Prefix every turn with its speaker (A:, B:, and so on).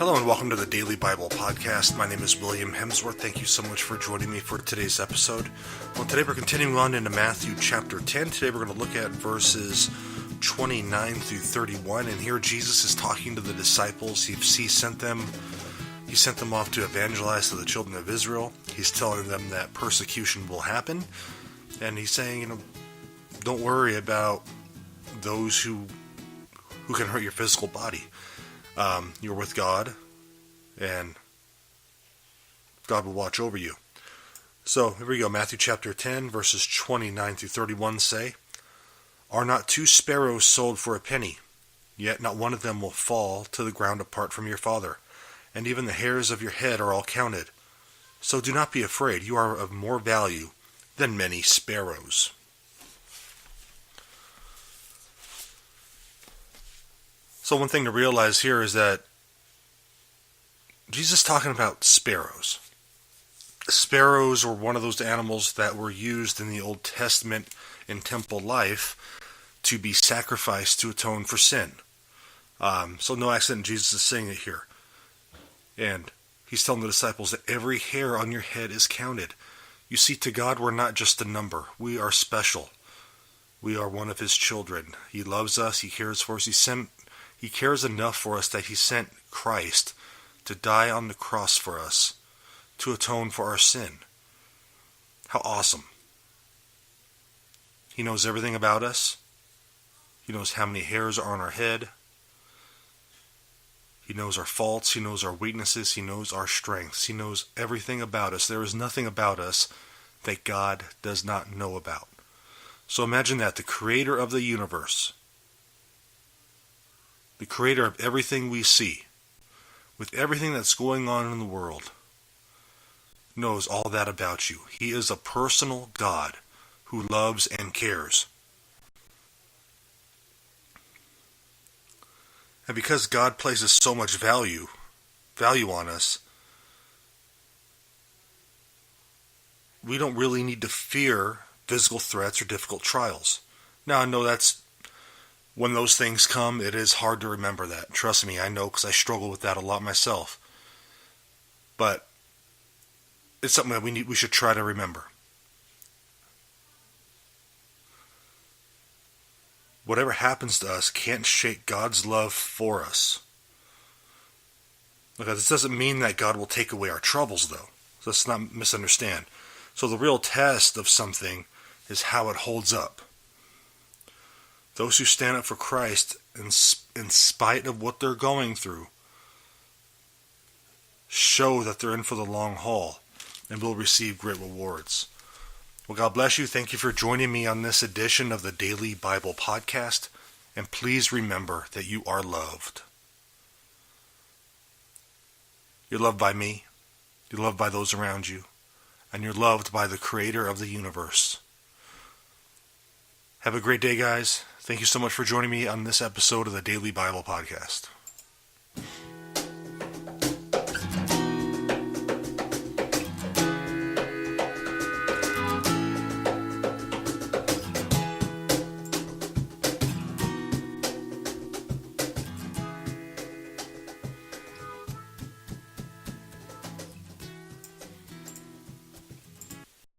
A: Hello and welcome to the Daily Bible Podcast. My name is William Hemsworth. Thank you so much for joining me for today's episode. Well, today we're continuing on into Matthew chapter 10. Today we're going to look at verses 29 through 31. And here Jesus is talking to the disciples. He sent them off to evangelize to the children of Israel. He's telling them that persecution will happen. And he's saying, don't worry about those who can hurt your physical body. You're with God, and God will watch over you. So, here we go. Matthew chapter 10, verses 29 through 31 say, Are not 2 sparrows sold for a penny? Yet not one of them will fall to the ground apart from your Father. And even the hairs of your head are all counted. So do not be afraid. You are of more value than many sparrows. So one thing to realize here is that Jesus is talking about sparrows. Sparrows were one of those animals that were used in the Old Testament in temple life to be sacrificed to atone for sin. So no accident Jesus is saying it here. And he's telling the disciples that every hair on your head is counted. You see, to God we're not just a number. We are special. We are one of his children. He loves us. He cares for us. He cares enough for us that he sent Christ to die on the cross for us, to atone for our sin. How awesome. He knows everything about us. He knows how many hairs are on our head. He knows our faults. He knows our weaknesses. He knows our strengths. He knows everything about us. There is nothing about us that God does not know about. So imagine that, the creator of the universe, the creator of everything we see, with everything that's going on in the world, knows all that about you. He is a personal God who loves and cares. And because God places so much value on us, we don't really need to fear physical threats or difficult trials. Now, I know that's when those things come, it is hard to remember that. Trust me, I know, because I struggle with that a lot myself. But it's something that we should try to remember. Whatever happens to us can't shake God's love for us. Okay, this doesn't mean that God will take away our troubles, though. So let's not misunderstand. So the real test of something is how it holds up. Those who stand up for Christ in spite of what they're going through show that they're in for the long haul and will receive great rewards. Well, God bless you. Thank you for joining me on this edition of the Daily Bible Podcast. And please remember that you are loved. You're loved by me. You're loved by those around you. And you're loved by the Creator of the universe. Have a great day, guys. Thank you so much for joining me on this episode of the Daily Bible Podcast.